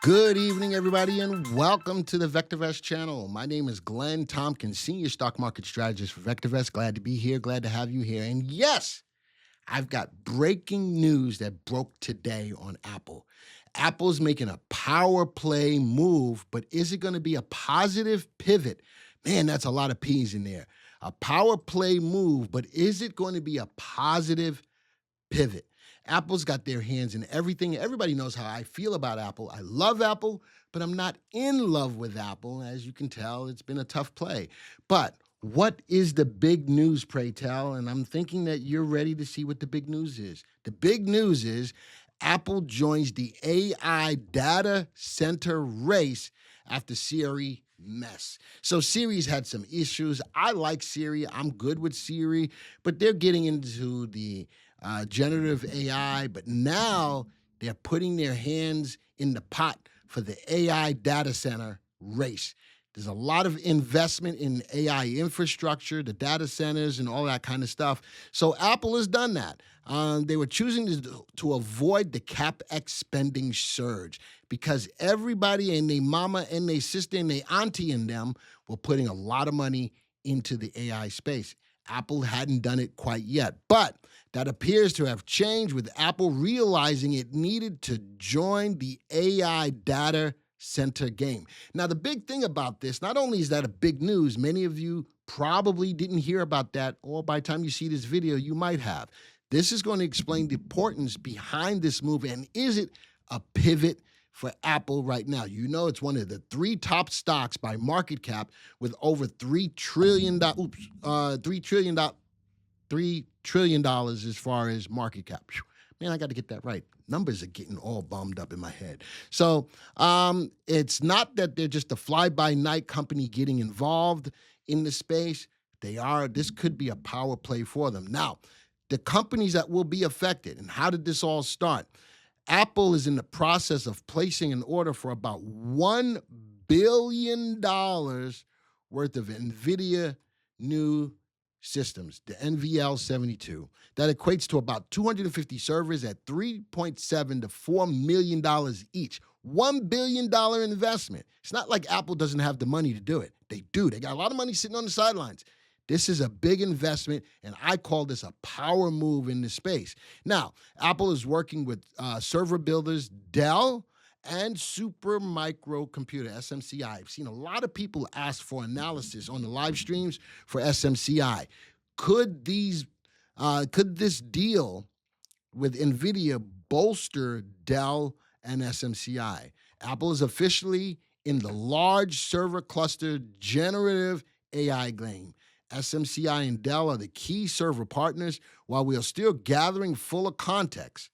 Good evening, everybody, and welcome to the VectorVest channel. My name is Glenn Tompkins, Senior Stock Market Strategist for VectorVest. Glad to be here. Glad to have you here. And yes, I've got breaking news that broke today on Apple. Apple's making a power play move, but is it going to be a positive pivot? Man, that's a lot of P's in there. A power play move, but is it going to be a positive pivot? Apple's got their hands in everything. Everybody knows how I feel about Apple. I love Apple, but I'm not in love with Apple. As you can tell, it's been a tough play. But what is the big news, pray tell? And I'm thinking that you're ready to see what the big news is. The big news is Apple joins the AI data center race after Siri mess. So Siri's had some issues. I like Siri. I'm good with Siri, but they're getting into the generative AI, but now they're putting their hands in the pot for the AI data center race. There's a lot of investment in AI infrastructure, the data centers, and all that kind of stuff. So Apple has done that. They were choosing to avoid the CapEx spending surge because everybody and their mama and their sister and their auntie and them were putting a lot of money into the AI space. Apple hadn't done it quite yet, but that appears to have changed with Apple realizing it needed to join the AI data center game. Now, the big thing about this, not only is that a big news, many of you probably didn't hear about that, or by the time you see this video, you might have. This is going to explain the importance behind this move, and is it a pivot for Apple right now? You know, it's one of the three top stocks by market cap with over $3 trillion, $3 trillion as far as market cap. Whew. Man, I got to get that right. Numbers are getting all bummed up in my head. So it's not that they're just a fly-by-night company getting involved in the space. They are. This could be a power play for them. Now, the companies that will be affected, and how did this all start? Apple is in the process of placing an order for about $1 billion worth of NVIDIA new systems, the NVL72. That equates to about 250 servers at $3.7 to $4 million each. $1 billion investment. It's not like Apple doesn't have the money to do it. They do. They got a lot of money sitting on the sidelines. This is a big investment, and I call this a power move in the space. Now, Apple is working with server builders, Dell, and Supermicro Computer, SMCI. I've seen a lot of people ask for analysis on the live streams for SMCI. Could this deal with NVIDIA bolster Dell and SMCI? Apple is officially in the large server cluster generative AI game. SMCI and Dell are the key server partners. While we are still gathering fuller context,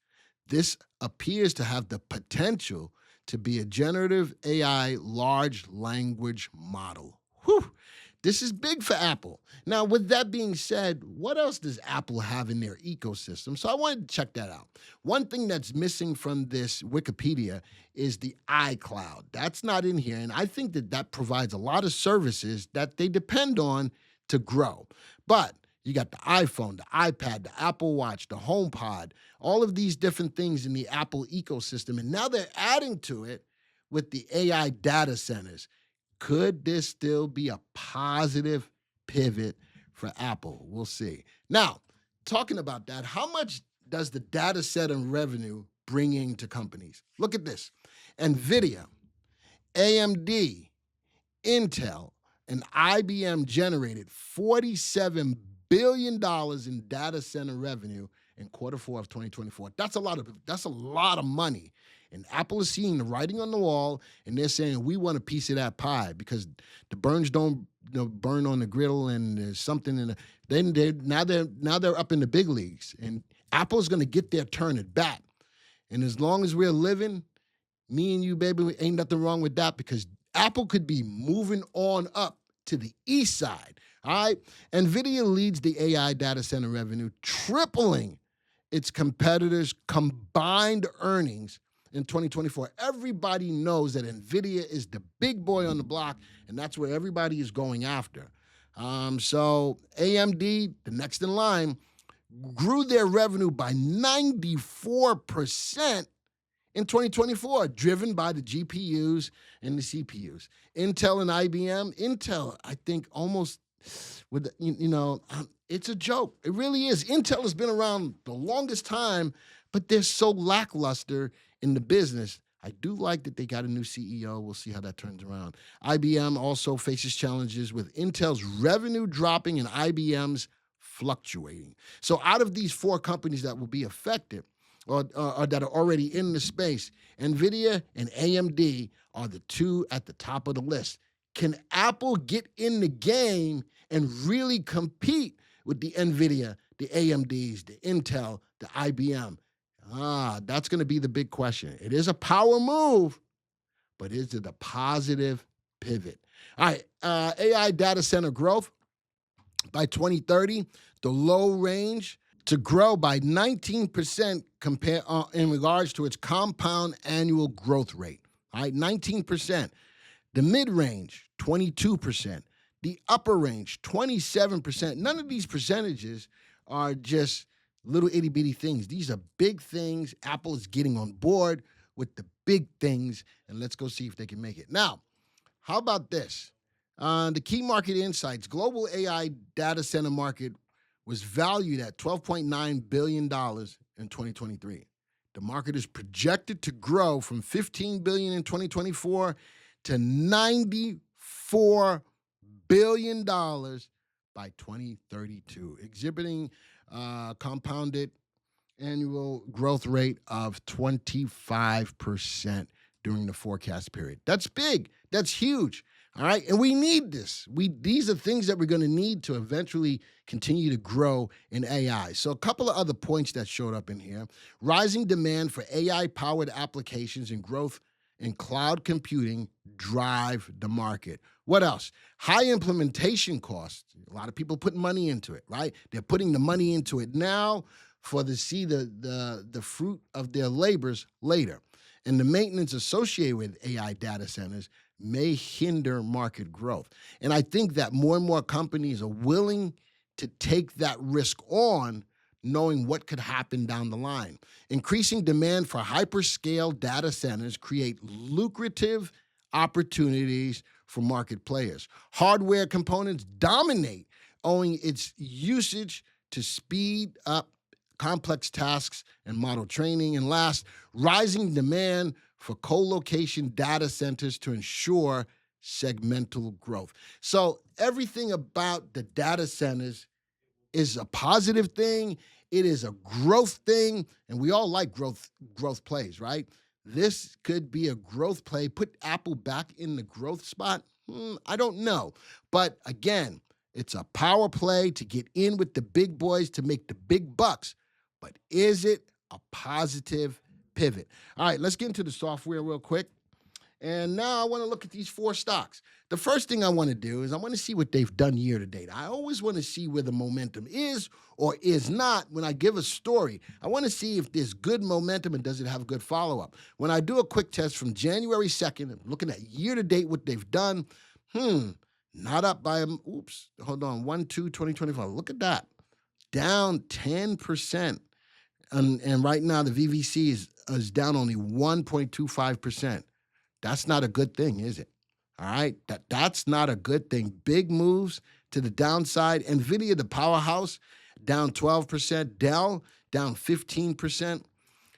this appears to have the potential to be a generative AI large language model. Whew. This is big for Apple. Now, with that being said, what else does Apple have in their ecosystem? So I wanted to check that out. One thing that's missing from this Wikipedia is the iCloud. That's not in here, and I think that provides a lot of services that they depend on to grow. But you got the iPhone, the iPad, the Apple Watch, the HomePod, all of these different things in the Apple ecosystem. And now they're adding to it with the AI data centers. Could this still be a positive pivot for Apple? We'll see. Now, talking about that, how much does the data center revenue bring into companies? Look at this. NVIDIA, AMD, Intel, and IBM generated $47 billion in data center revenue in Q4 of 2024. That's a lot of money. And Apple is seeing the writing on the wall, and they're saying, we want a piece of that pie because the burns don't burn on the griddle, and there's something in the, now they're up in the big leagues. And Apple's going to get their turn at bat. And as long as we're living, me and you, baby, ain't nothing wrong with that, because Apple could be moving on up to the east side. All right. NVIDIA leads the AI data center revenue, tripling its competitors' combined earnings in 2024. Everybody knows that NVIDIA is the big boy on the block, and that's where everybody is going after. So AMD, the next in line, grew their revenue by 94% in 2024, driven by the GPUs and the CPUs. Intel and IBM. Intel, I think, almost with it's a joke. It really is. Intel has been around the longest time, but they're so lackluster in the business. I do like that they got a new CEO. We'll see how that turns around. IBM also faces challenges with Intel's revenue dropping and IBM's fluctuating. So, out of these four companies that will be affected, or that are already in the space, NVIDIA and AMD are the two at the top of the list. Can Apple get in the game and really compete with the NVIDIA, the AMDs, the Intel, the IBM? That's going to be the big question. It is a power move, but is it a positive pivot? All right, AI data center growth by 2030, the low range to grow by 19% in regards to its compound annual growth rate. All right, 19%. The mid-range, 22%. The upper range, 27%. None of these percentages are just little itty-bitty things. These are big things. Apple is getting on board with the big things, and let's go see if they can make it. Now, how about this? The key market insights, global AI data center market was valued at $12.9 billion in 2023. The market is projected to grow from $15 billion in 2024 to $94 billion by 2032, exhibiting compounded annual growth rate of 25% during the forecast period. That's big. That's huge. All right. And we need this. These are things that we're going to need to eventually continue to grow in AI. So a couple of other points that showed up in here. Rising demand for AI-powered applications and growth in cloud computing drive the market. What else? High implementation costs. A lot of people put money into it, right? They're putting the money into it now to see the fruit of their labors later. And the maintenance associated with AI data centers may hinder market growth. And I think that more and more companies are willing to take that risk on, knowing what could happen down the line. Increasing demand for hyperscale data centers create lucrative opportunities for market players. Hardware components dominate, owing its usage to speed up complex tasks and model training. And last, rising demand for co-location data centers to ensure segmental growth. So everything about the data centers is a positive thing. It is a growth thing, and we all like growth plays, right? This could be a growth play. Put Apple back in the growth spot? I don't know. But again, it's a power play to get in with the big boys to make the big bucks. But is it a positive pivot? All right, let's get into the software real quick. And now I want to look at these four stocks. The first thing I want to do is I want to see what they've done year to date. I always want to see where the momentum is or is not when I give a story. I want to see if there's good momentum and does it have good follow-up. When I do a quick test from January 2nd, looking at year to date what they've done, not up by, 2025. Look at that. Down 10%. And right now the VVC is down only 1.25%. That's not a good thing, is it? All right, that's not a good thing. Big moves to the downside. NVIDIA, the powerhouse, down 12%. Dell, down 15%.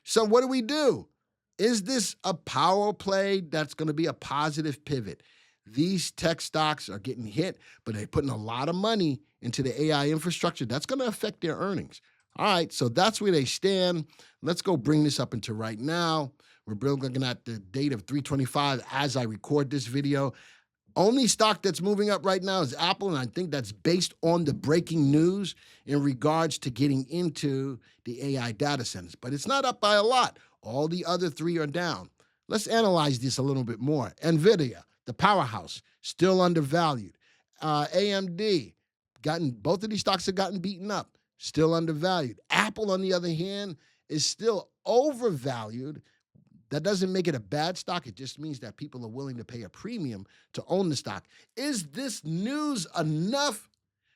So what do? Is this a power play that's going to be a positive pivot? These tech stocks are getting hit, but they're putting a lot of money into the AI infrastructure. That's going to affect their earnings. All right, so that's where they stand. Let's go bring this up into right now. We're looking at the date of 3/25 as I record this video. Only stock that's moving up right now is Apple, and I think that's based on the breaking news in regards to getting into the AI data centers. But it's not up by a lot. All the other three are down. Let's analyze this a little bit more. NVIDIA, the powerhouse, still undervalued. AMD, both of these stocks have gotten beaten up, still undervalued. Apple, on the other hand, is still overvalued. That doesn't make it a bad stock. It just means that people are willing to pay a premium to own the stock. Is this news enough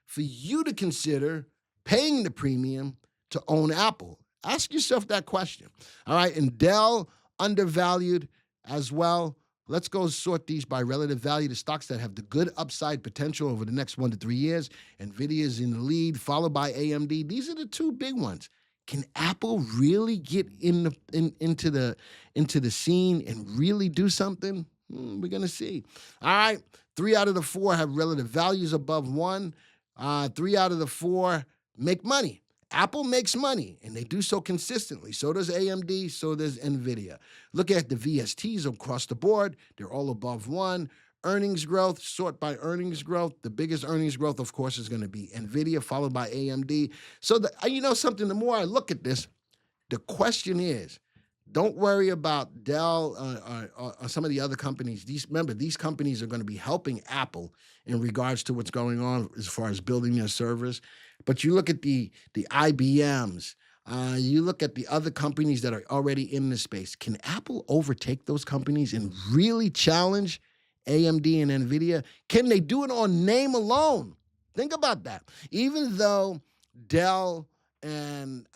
for you to consider paying the premium to own Apple? Ask yourself that question. All right, and Dell undervalued as well. Let's go sort these by relative value. The stocks that have the good upside potential over the next 1 to 3 years. NVIDIA is in the lead, followed by AMD. These are the two big ones. Can Apple really get into the scene and really do something? We're going to see. All right. 3 out of the 4 have relative values above 1. 3 out of the 4 make money. Apple makes money, and they do so consistently. So does AMD, so does NVIDIA. Look at the VSTs across the board. They're all above 1. Earnings growth, sort by earnings growth. The biggest earnings growth, of course, is going to be NVIDIA, followed by AMD. So, you know something, the more I look at this, the question is, don't worry about Dell or some of the other companies. Remember, these companies are going to be helping Apple in regards to what's going on as far as building their servers. But you look at the IBMs, you look at the other companies that are already in this space. Can Apple overtake those companies and really challenge AMD and NVIDIA? Can they do it on name alone? Think about that. Even though Dell and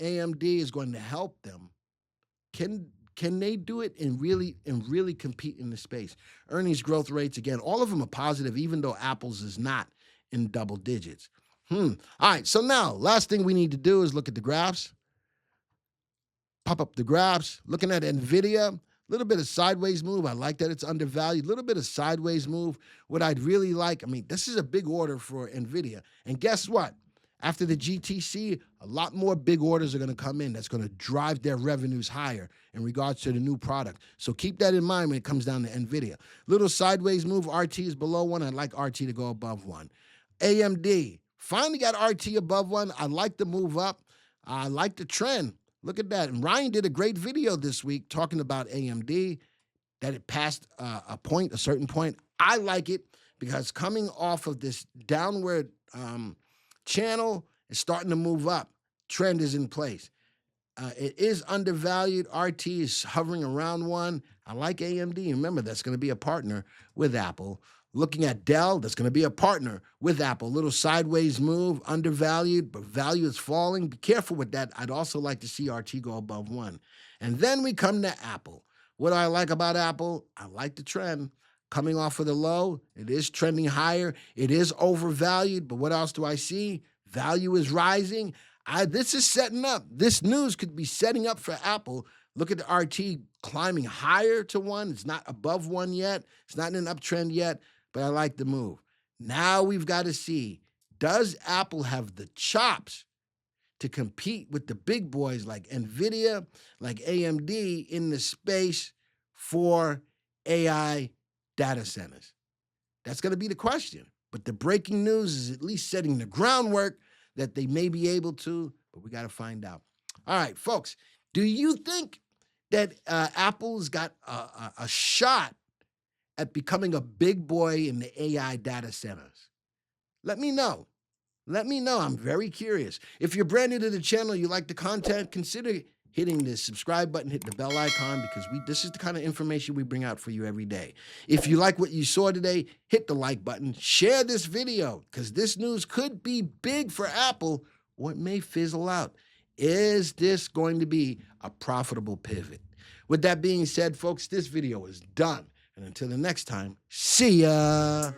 AMD is going to help them, can they do it and really compete in the space? Earnings growth rates, again, all of them are positive, even though Apple's is not in double digits. All right, so now, last thing we need to do is look at the graphs. Pop up the graphs. Looking at NVIDIA, a little bit of sideways move. I like that it's undervalued. A little bit of sideways move. What I'd really like, this is a big order for NVIDIA. And guess what? After the GTC, a lot more big orders are going to come in that's going to drive their revenues higher in regards to the new product. So keep that in mind when it comes down to NVIDIA. Little sideways move. RT is below 1. I'd like RT to go above 1. AMD, finally got RT above 1. I like the move up. I like the trend. Look at that. And Ryan did a great video this week talking about AMD, that it passed a certain point. I like it because coming off of this downward channel, is starting to move up. Trend is in place. It is undervalued. RT is hovering around 1. I like AMD. Remember, that's going to be a partner with Apple. Looking at Dell, that's going to be a partner with Apple. Little sideways move, undervalued, but value is falling. Be careful with that. I'd also like to see RT go above 1. And then we come to Apple. What do I like about Apple? I like the trend. Coming off of the low, it is trending higher. It is overvalued, but what else do I see? Value is rising. This is setting up. This news could be setting up for Apple. Look at the RT climbing higher to 1. It's not above 1 yet. It's not in an uptrend yet, but I like the move. Now we've got to see, does Apple have the chops to compete with the big boys like NVIDIA, like AMD in the space for AI data centers? That's going to be the question. But the breaking news is at least setting the groundwork that they may be able to, but we got to find out. All right, folks, do you think that Apple's got a shot at becoming a big boy in the AI data centers? Let me know. Let me know. I'm very curious. If you're brand new to the channel, you like the content, consider hitting the subscribe button, hit the bell icon, because this is the kind of information we bring out for you every day. If you like what you saw today, hit the like button, share this video, because this news could be big for Apple, or it may fizzle out. Is this going to be a profitable pivot? With that being said, folks, this video is done. And until the next time, see ya.